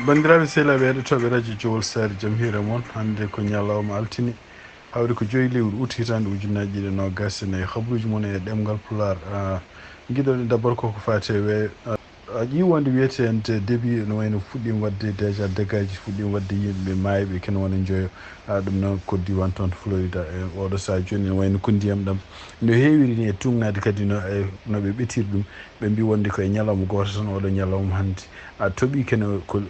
bandiraɓe sehlaɓe toɓe radio jowol sare jaam hiire moon hannde ko ñalawma altini hawde ko 5 lewru août hitande ujunnaji ɗiɗi nogas e nayyi habruji moon e ɗemgal Pulaar guiɗoɗe d'abord koko fate ƴiwonde wiyetede début no wayno fuɗɗima wadde déjà dégâts ji fuɗɗima wadde yimɓe maayɓe kene wona joyo ɗum noon ko diwan toon to Florida e oɗo saha joni ne wayno ko ndiyam ɗam no heewiri ni e tungnade kadi noɓe ɓetiri ɗum ɓe mbi wonde koye ñalawma goto tan oɗo ñalawma hannde tooɓi kene ko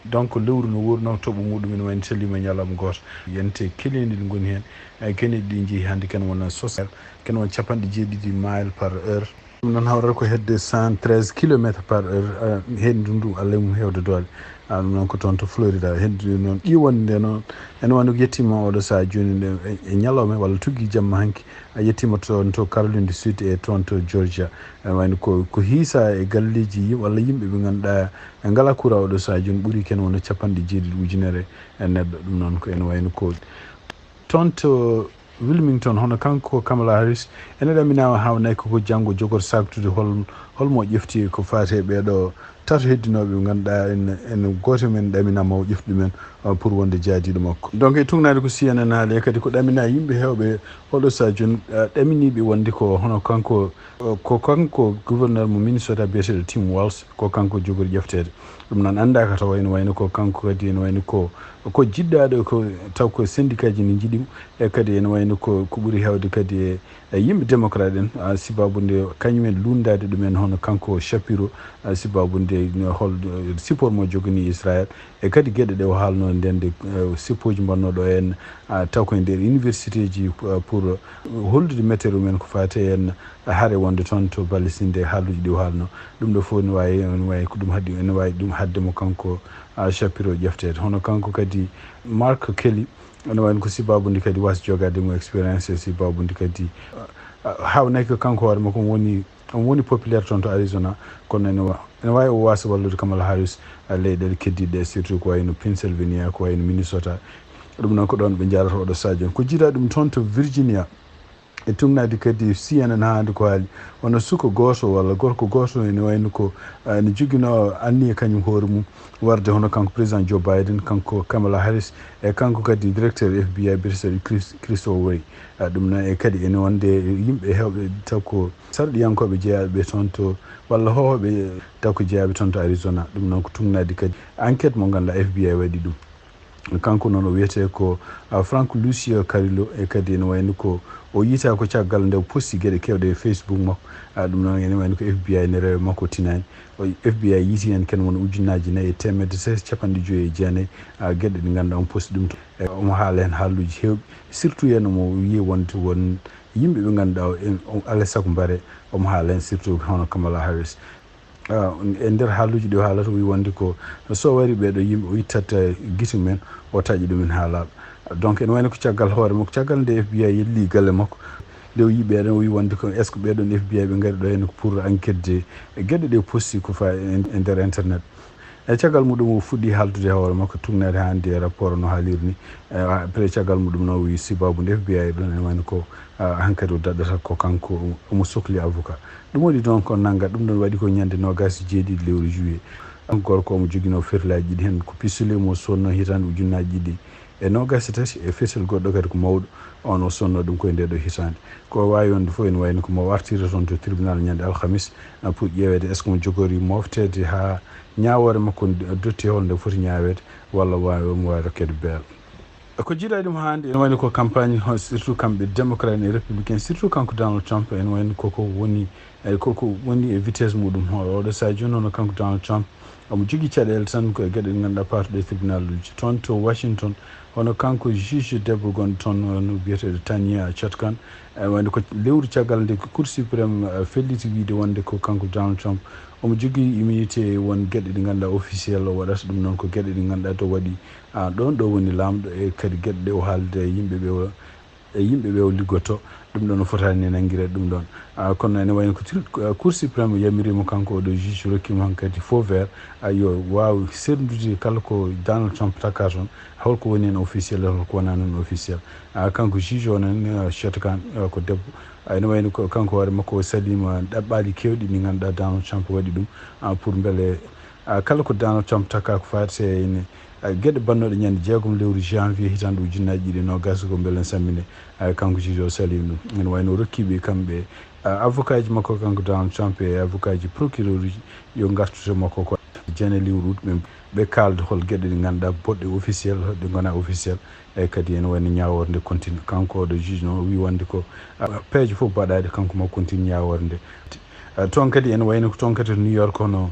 donc lewru no wurno toɓo muɗum ene wayno tellima ñalawma goto yente keledi ɗi goni hen kene ɗi jeehi hannde kene wona social kene wona 90 miles par heure ɗum noon hawrata ko hedde 113 kilométre par heure hendu ndu Allah mum hewde doole ɗum noon ko toon to Florida hendu noon ƴiwonde nde noon ene wano yettima oɗo saha joni nde e ñalawma walla tugui jamma hanki a yettima toon to Caroline du Sud e toon to Georgia ene wayno ko hiisa e galleji walla yimɓe ɓe ganduɗa e ngala courant oɗo saha joni ɓuuri kene wona 90 ujunere e neɗɗo ɗum noon ko ene wayno ko toon to Wilmington hono kanko Kamala Harris ene ɗaminama hawnayyi koko janggo jogoto saktude holmo ƴefti ko fate ɓeɗo tato heddinoɓe ɓe ganduɗa ene goto men ɗaminama o ƴefti ɗumen pour wonde jaadiɗo makko donc e tugnade ko CNN haali kadi ko ɗamina yimɓe hewɓe oɗo saha joni ɗaminiɓe wonde ko hono kanko gouverneur mo Minnesota biyeteɗo Tim Walz ko kanko jogori ƴeftede ɗum noon andaka taw wayno ko kanko kadi ene wayno ko jiɗɗaɗo ko taw ko syndicat ji ne jiiɗimo e kadi ene wayno ko ɓuuri hewde kadi e yimɓe démocrate en sibabude kañumen lundade ɗumen hono kanko Shapiro sibabude hol support mo jogani Israël e kadi gueɗe ɗe o haalno ndende sippoji mbannoɗo en taw koye nder université ji pour hollude météo men ko fate en haare wonde toon to Palestine haaluji ɗi o haalno ɗum ɗo fof ne wawi ko ɗum haɗi ene wawi ɗum haddemo kanko Shapiro ƴeftede hono kanko kadi Mark Kelly ene wayno ko sibabude kadi wasa jogademo expérience e sibabude kadi hawnayyi ko kanko hoore makko on woni populaire toon to Arizona kono ene wawi o wasa wallude Kamala Harris leyɗele keddiɗe surtout ko wayno Pennsylvania ko wayno Minnesota ɗum noon ko ɗon ɓe jarata oɗo saha joni ko jiiɗa ɗum toon to Virginia e tugnade kadi CNN haande ko haali hono suka goto walla gorko goto ene wayno ko ne joguino anniya kañum hoore mum warde hono kanko président Joe Biden kanko Kamala Harris e kanko kadi directeur FBI biyeteɗo Christopher Wray ɗum noon e kadi ene wonde yimɓe hewɓe taw ko sarɗiyankoɓe jeeyaɓe toon to walla hohoɓe taw ko jeeyaɓe toon to Arizona ɗum noon ko tugnade kadi enquête mo ganduɗa FBI waɗi ɗum kanko noon o wiyete ko Frank Lucio Carillo e kadi ene wayno ko o yiita ko caggal nde posti gueɗe kewɗe e Facebook makko ɗum noon ene wayno ko FBI ne rewe makko tinani FBI yiiti hen ken wona 9,659 gueɗe ɗe ganduɗa on posti ɗum to e omo haala hen haaluji hewɓi surtout hen omo wi won yimɓe ɓe ganduɗa alay saago mbaare omo haala hen surtout hono Kamala Harris e nder haaluji ɗi o haalata o wi wonde ko so wari ɓeɗo yimɓe o ittata guite mumen o taƴi ɗumen haalaɓe donc ene wayno ko caggal hoore makko caggal nde FBI yelli galle makko nde o yiiɓe ɗen o wi wonde ko est ce que ɓeɗon FBI ɓe gaari ɗo henna pour enquête e gueɗe ɗe posti ko fa e nder internet e caggal muɗum o fuɗɗi haldude hoore makko tugnade hande e rapport no haaliri ni après caggal muɗum no wi sibabude FBI ɗon ene wayno ko hankkadi o daɗɗata ko kanko omo sohli avocat ɗum waɗi donc ko naggat ɗum ɗon waɗi ko ñande 27 lewru juillet gorko omo joguino ferlaji ɗiɗi hen ko pistolet mo sonno hitande ujunnaji ɗiɗi e 23 e fesel goɗɗo kadi ko mawɗo on o sonno ɗum koye nde ɗo hitande ko wawi wonde fof ene wayno ko mo wartira toon to tribunal ñande alhamis pour ƴeewede est ce que mo jogori moftede ha ñawore makko dotti holde foti ñawede walla mo wawi rokkede beel ko jiiɗa ɗum hande ene wayno ko campagne surtout kamɓe démocrate et républicain surtout kanko Donald Trump ene wayno koko woni e vitesse muɗum oɗo saha joni hono kanko Donald Trump omo jogui caɗele tan koye gueɗe ɗe ganduɗa parɗe tribunal uji toon to Washington hono kanko juge debbo gonɗo toon no biyeteɗo Tanya Chutkan wayno ko lewru caggal nde cour suprême felliti wiide wonde ko kanko Donald Trump omo jogui immunité won gueɗe ɗe ganduɗa officiel o waɗata ɗum noon ko gueɗe ɗe ganduɗa to waɗi ɗon ɗo woni lamɗo e kadi gueɗe ɗe o haalde yimɓeɓe o liggoto ɗum ɗon o fotani ne nanguirede ɗum ɗon kono ene wayno ko cour suprême yamirimo kanko oɗo juge rokkimo hankkadi faux vert yo waw sendude kala ko Donald Trump takka toon holko woni hen officiel e holko wona noon officiel kanko juge o nan Chotkan ko debbo ene wayno ko kanko hoore makko o salima ɗaɓɓali kewɗi ɗi ganduɗa Donald Trump waɗi ɗum pour beele kala ko Donald Trump taka ko faate ene gueɗe bannoɗe ñande jeegom lewru janvier hitande ujunnaji ɗiɗi nogas ko beelen sammine kanko jijo salim ɗum ene wayno rokkiɓe kamɓe avocat ji makko kanko Donald Trump e avocat ji procureur uji yo gartuto makko ko jene liwru ɓe kalda hol gueɗe ɗe ganduɗa boɗɗe officiel ɗe gona officiel e kadi ene wayno ñaworde nde continue kanko oɗo juge noon wi wonde ko peeje fof baɗade kanko mo continue ñaworde nde toon kadi ene wayno ko toon kadi to New York hono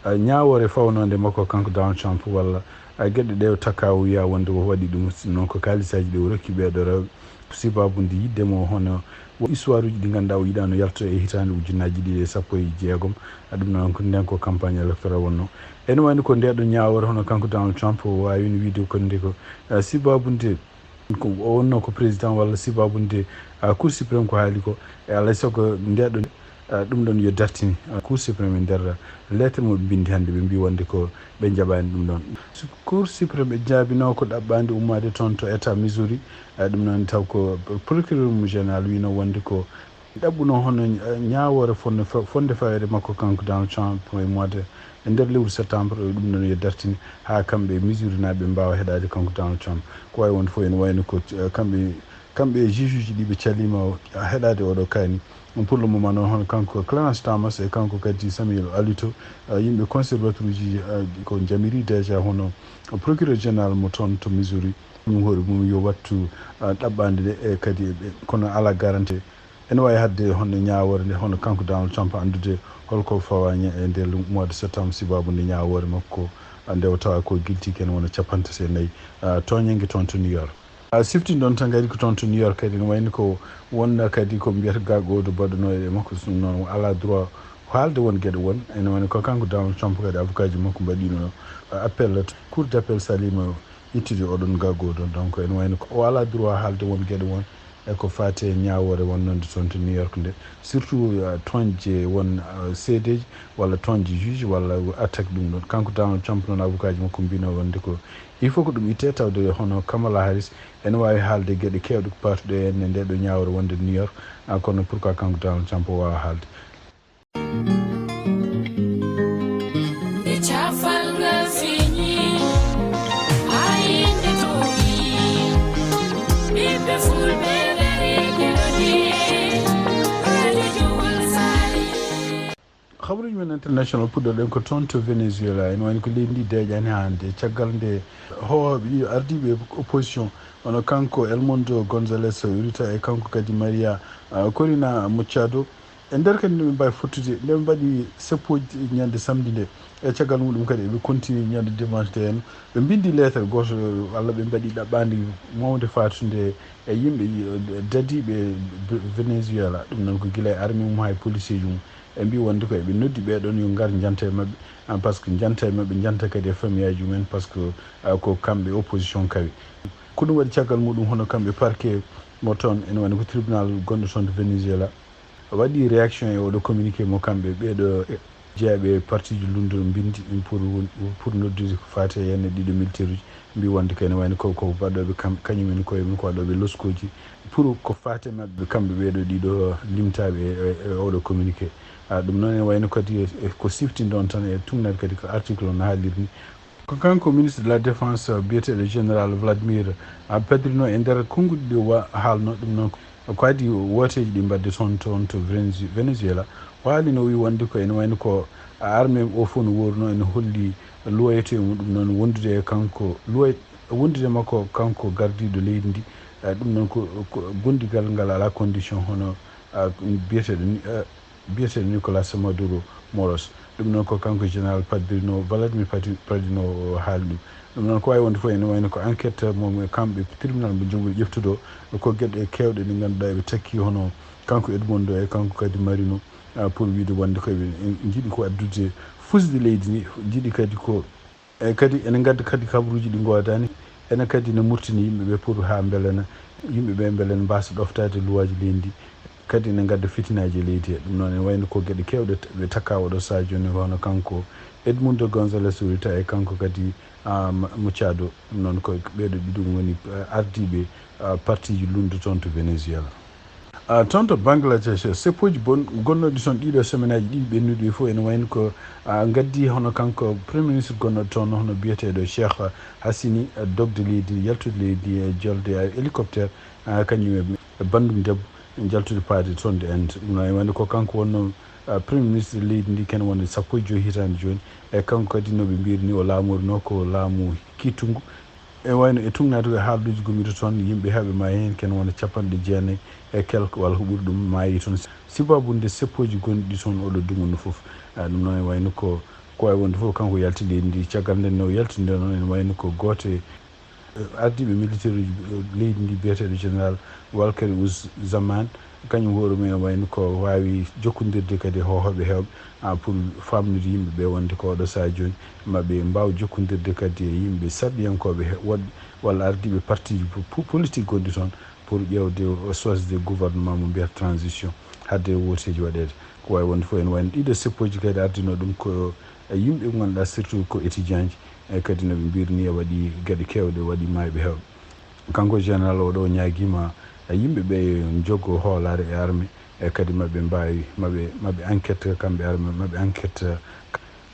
ñawore fawnode makko kanko Donald Trump walla gueɗe ɗe takka o wiya wonde ko waɗi ɗum noon ko kalisaji ɗe o rokki ɓeɗo rewɓe sibabude yiddemo hono histoire uji ɗi ganduɗa o yiɗano yalto e hitande ujunnaji ɗiɗi e sappo e jeegom ɗum noon ko nden ko campagne électoral wonno ene wayno ko ndeɗo ñawore hono kanko Donald Trump o wawino wiide ko nde ko sibabude ko o wonno ko président walla sibabude cour suprême ko haali ko e alay saago ndeɗo ɗum ɗon yo dartini cour suprême e nder lettre mo ɓe bindi hannde ɓe mbi wonde ko ɓe jaɓani ɗum ɗon cour suprême ɓe jaabino ko ɗaɓɓande ummade toon to état Missouri ɗum noon taw ko procureur mo général wino wonde ko ɗaɓɓuno hono ñawore fonde fawede makko kanko Donald Trump e mois de e nder lewru septembre ɗum ɗon yo dartini ha kamɓe Missouri naɓe mbawa heɗade kanko Donald Trump ko wawi wonde fof ene wayno ko kamɓe juge uji ɗi ɓe calima heɗade oɗo kani pour le moment noon hono kanko Clarence Thomas e kanko kadi Samuel Alito yimɓe conservateur uji ko jamiri déjà hono procureur général mo toon to Missouri ɗum hoore mum yo wattu ɗaɓɓande ɗe e kadi kono ala garantie ene wawi hadde hono ñawore nde hono kanko Donald Trump andude holko fawaña e nder mois de septembre sibabude ñawore makko nde o tawa ko guilty ken wona 54 toñangue toon to New York siftin ɗon tan kadi ko toon to New York kadi ne wayno ko wonna kadi ko mbiyata gagoɗo baɗɗono e makko ɗum noon ala droit haalde won gueɗe won ene wayno ko kanko Donald Trump kadi avocat ji makko mbaɗino appel cour d' appel salima ittude oɗon gagoɗo donc ene wayno ko o ala droit haalde won gueɗe won eko fate ñawore wonnode toon to New York nde surtout toñje won seedeji walla toñje juge walla attaque ɗum ɗon kanko Donald Trump noon avocat ji makko mbino wonde ko il faut ko ɗum itte tawde hono Kamala Harris ene wawi haalde gueɗe kewɗe ko partuɗe enne ndeɗo ñawore wonde New York kono pourquoi kanko Donald Trump o wawa haalde habaruji men international puɗɗoɗen ko toon to Venezuela ene wayno ko leydi ndi deeƴani hande caggal nde hohoɓe ardiɓe opposition hono kanko Elmundo Gonzales Urita e kanko kadi Maria Corina Machado e nder kadi nde ɓe mbawi fottude nde ɓe mbaɗi seppoji ñande samedi nde e caggal muɗum kadi ɓe continue ñande dimanche de hen ɓe bindi lettre goto walla ɓe mbaɗi ɗaɓɓande mawde fatude e yimɓe dadiɓe Venezuela ɗum noon ko guila e armée mum hay policier ji mum e mbi wonde ko eɓe noddi ɓeɗon yo gar janta e mabɓe par ce que janta e mabɓe janta kadi e famille aji mumen par ce que ko kamɓe opposition kawi ko ɗum waɗi caggal muɗum hono kamɓe parquet mo toon ene woni ko tribunal gonɗo toon to Venezuela waɗi réaction e oɗo communiqué mo kamɓe ɓeɗo jeeyaɓe parti ji Lundi bindi pour noddude ko fate henne ɗiɗo militaire uji mbi wonde ko ene wayno ko baɗɗoɓe kañumen koyemen ko waɗoɓe loskoji pour ko fate mabɓe kamɓe ɓeɗo ɗiɗo limtaɓe e oɗo communiqué ɗum noon ene wayno kadi ko siftinde on tan e tumnade kadi ko article o no haalirni ko kanko ministre de la défense biyeteɗo général Vladimir Pedrino e nder konguɗi ɗi haalno ɗum noon ko adi woteji ɗi mbadde toon to Venezuela o haali no wi wonde ko ene wayno ko armée o fof no worno ene holli loyauté mum ɗum noon wondude e kanko wondude makko kanko gardiɗo leydi ndi ɗum noon ko gondigal ngal ala condition hono biyeteɗo Nicolas Maduro Moros ɗum noon ko kanko général Vladimir Padrino haali ɗum noon ko wawi wonde fof ene wayno ko enquête mom kamɓe tribunal mo jomɓe ƴeftuɗo ko gueɗe kewɗe ɗe ganduɗa eɓe takki hono kanko Edmundo e kanko kadi Marino pour wiide wonde koɓe jiiɗi ko addude fusde leydi ndi jiiɗi kadi ko kadi ene gadda kadi kabaruji ɗi godani ene kadi ne murtini yimɓeɓe pour ha beelena yimɓeɓe beelen mbasa ɗoftade luwaji leydi ndi kadi ne gadda fitinaji e leydi he ɗum noon ene wayno ko gueɗe kewɗe ɓe takka oɗo saha joni hono kanko Edmundo Gonzales Urita e kanko kadi Machado ɗum noon ko ɓeɗo ɗiɗum woni ardiɓe parti ji Lundi toon to Venezuela tonto Bangladesh seppoji gonnoɗi toon ɗiɗo semaine aji ɗiɗi ɓennuɗi fof ene wayno ko gaddi hono kanko premier ministre gonnoɗo toon hono biyeteɗo Cheikh Hassini dogde leydi yaltude leydi e jolde hélicoptère kañum e bandum debbo jaltude paade toon de inde ɗum no wayno ko kanko wonno premier ministre leydi ndi ken wonde sappo e joyi hitande joni e kanko kadi noɓe mbiri ni o laamorino ko laamu kittungu e wayno e tungnaade haalduji gomiri toon yimɓe heɓe ma hen ken wona capanɗe jeenayyi e quelque walla ko ɓuri ɗum maayi toon sibabunde seppoji gonɗi toon oɗo dumunno foof ɗum noon e wayno ko wawi wonde fof kanko yalti leydi ndi caggal nden no yalti nde noon ene wayno ko gooto ardiɓe militaire uji leydi ndi biyeteɗo général Walkari Zaman kañum hoore mum ene wayno ko wawi jokkodirde kadi hohoɓe hewɓe pour famnude yimɓe ɓe wonde ko oɗo saha joni maɓe mbawa jokkodirde kadi e yimɓe sarɗiyankoɓe woɗɓe walla ardiɓe parti ji politique gonɗi toon pour ƴewde sosde gouvernement mo mbiyata transition hadde woteji waɗede ko wawi wonde fof ene wayno ɗiɗo seppoji kadi ardino ɗum ko yimɓe ɓe ganduɗa surtout ko étudiant ji e kadi noɓe mbirni e waɗi gueɗe kewɗe waɗi mayɓe hewɓe kanko général oɗo ñaguima yimɓe ɓe joggo hoolare e armée e kadi maɓe mbawi maɓe enquête kamɓe armée maɓe enquête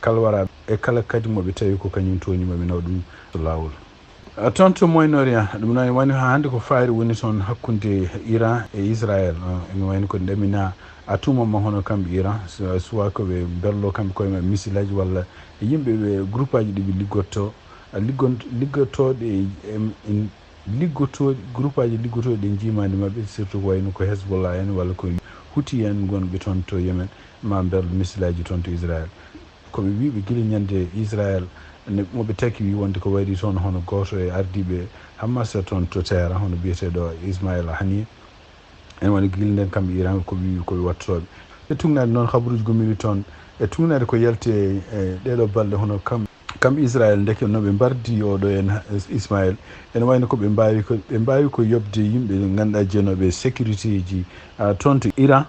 kala waraɓe e kala kadi moɓe tawi ko kañum toni maɓe nawa ɗum to lawol toon to Moyen-Orient ɗum noon woni ha hande ko faari woni toon hakkude Iran e Israël ene wayno ko ndemina atumama hono kamɓe Iran soit koɓe bello kamɓe koye maɓe missile aji walla yimɓe ɓe groupe aji ɗiɓe liggotoɗe liggotoɗi groupe aji liggotoɗi ɗe jimade mabɓe surtout ko wayno ko Hezbollah en walla ko Houthi en gonɓe toon to Yemen ma berlo missile aji toon to Israël koɓe wiɓe guila ñande Israël moɓe taki wi wonde ko waɗi toon hono goto e ardiɓe Hamas toon to terrain hono biyeteɗo Ismaïla Haniyeh en woni guila nden kamɓe Iran koɓe wattoɓe e tugnade noon habaruji gomiri toon e tugnade ko yalte e ɗeɗo balɗe hono kamɓe Israël ndeke noɓe mbardi oɗo en Ismaïl ene wayno ko ɓe mbawi ko yobde yimɓe ganduɗa jeenoɓe sécurité ji toon to Iran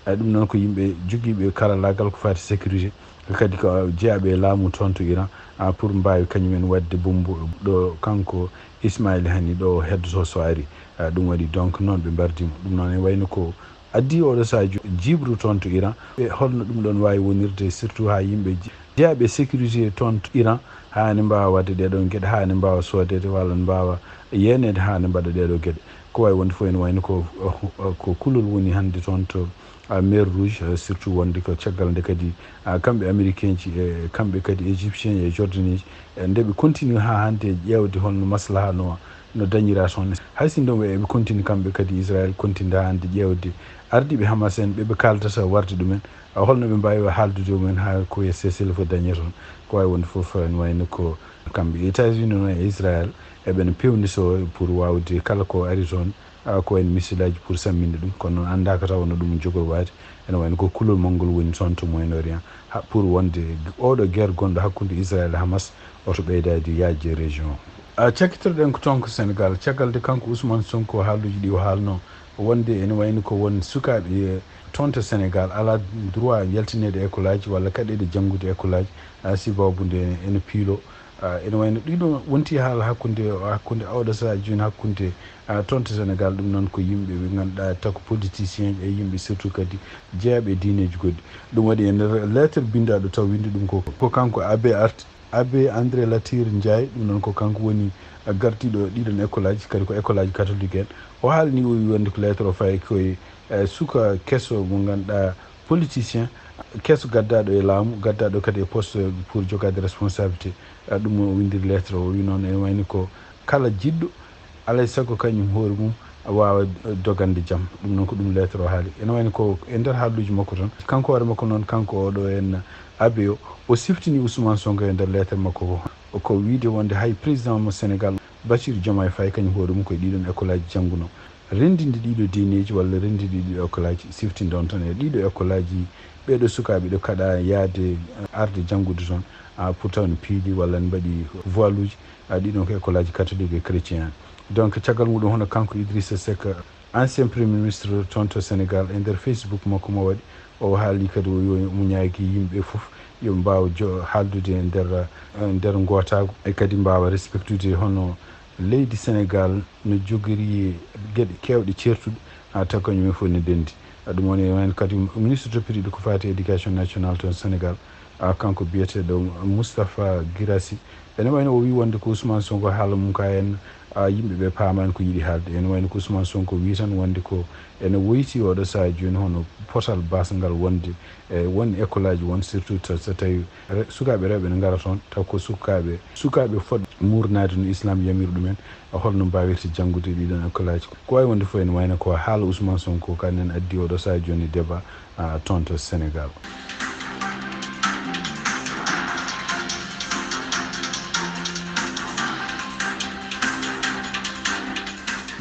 ɗum noon ko yimɓe joguiɓe karallagal ko fati sécurité kadi ko jeeyaɓe laamu toon to Iran pour mbawi kañumen wadde bombu ɗo kanko Ismaïla Hani ɗo heddoto so ari ɗum waɗi donc noon ɓe mbardimo ɗum noon e wayno ko addi oɗo sadio jibru toon to Iran ɓe holno ɗum ɗon wawi wonirde surtout ha yimɓe jeeyaɓe sécurité toon to Iran hani mbawa wadde ɗeɗon gueɗe hani mbawa sodede walla mbawa yenede hani mbaɗa ɗeɗo gueɗe ko wawi wonde fof ene wayno ko kulol woni hande toon to mer rouge surtout wonde ko caggal nde kadi kamɓe américain ji e kamɓe kadi égyptien e jordanien ji nde ɓe continue ha hande ƴewde holno maslaha no dañira toon haysi ndo eɓe continue kamɓe kadi Israël continue ha hande ƴewde ardiɓe Hamas en ɓeɓe kaldata warde ɗumen holno ɓe mbawi haaldude mumen ha ko cessez-le-feu fo dañe toon ko wawi wonde foof ne wayno ko kamɓe États-Unis noon e Israël eɓene pewniso pour wawde kala ko ari toon ko wayno missile aji pour samminde ɗum kono noon andaka taw no ɗum jogor wade ene wayno ko kulol mongol woni toon to Moyen-Orient pour wonde oɗo guerre gonɗo hakkude Israël e Hamas oto ɓeydade yajde région o cakkitoɗen ko toon ko Sénégal caggal de kanko Ousmane Sonko haaluji ɗi o haalno wonde ene wayno ko won sukaɓe toon to Sénégal ala droit yaltinede école aji walla kaɗede janggude école aji sibabude ene piilo ene wayno ɗiɗo wonti haala hakkude awɗo saha joni hakkude toon to Sénégal ɗum noon ko yimɓe ɓe ganduɗa tako politicien e yimɓe surtout kadi jeeyaɓe diineji goɗɗi ɗum waɗi e nder lettre bindaɗo taw windi ɗum ko kanko Abbé André Latyr Ndiaye ɗum noon ko kanko woni gardiɗo ɗiɗon école aji kadi ko école aji catholique en o haalni o wi wonde ko lettre o fayi koye suka kesso mo ganduɗa politicien kesso gaddaɗo e laamu gaddaɗo kadi e poste pour jogade responsabilité ɗum o windiri lettre o wi noon ene wayni ko kala jiɗɗo alay saago kañum hoore mum wawa dogande jaam ɗum noon ko ɗum lettre o haali ene wayni ko e nder haalluji makko toon kanko hoore makko noon kanko oɗo en abbé o siftini Ousmane Sonko e nder lettre makko ko wiide wonde hay président mo Sénégal Bassirou Diomaye Faye kañum hoore mum koye ɗiɗon école aji jangguno rendinde ɗiɗo diineji walla rendinde ɗiɗo école aji siftinde on tan e ɗiɗo école aji ɓeɗo sukaɓe ɗo kaɗa yaade arde janggude toon pour taw ne piili walla ne mbaɗi voile uji ɗiɗon ko école aji catholique et chrétien donc caggal muɗum hono kanko Idrissa Seck ancien premier ministre toon to Sénégal e nder Facebook makko mo waɗi o haali kadi mo ñaagui yimɓe foof yo mbawa haaldude e nder gotago e kadi mbawa respectude hono leydi Sénégal no jogori gueɗe kewɗe certuɗe taka ñu fo ni dendi ɗum woni hen kadi ministre toppitiɗo ko fati éducation nationale toon sénégal kanko biyeteɗo moustapha guirassi ene wayno o wi wonde ko Ousmane Sonko haala mum ka en yimɓeɓe paamani ko yiɗi haalde ene wayno ko Ousmane Sonko wi tan wonde ko ene woyti oɗo saha joni hono potal basangal wonde won école aji won surtout so tawi sukaɓe rewɓe ne gara toon taw ko sukaɓe fodɓe murnade no islam yamiri ɗumen holno mbawirta janggude ɗiɗon école aji ko wawi wonde fof ene wayno ko haala Ousmane Sonko kanen addi oɗo saha joni débat toon to Sénégal.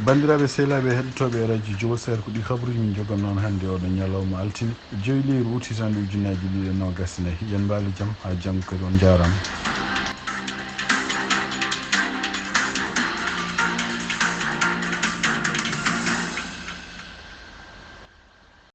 bandiraɓe sehlaɓe heɗotoɓe radio Jowol Sare ko ɗi kabaruji min jogam noon hannde oɗo ñalawma altine 2 lewru utitande 2024 yen mbaali jaam ha janggo kadi on jarama.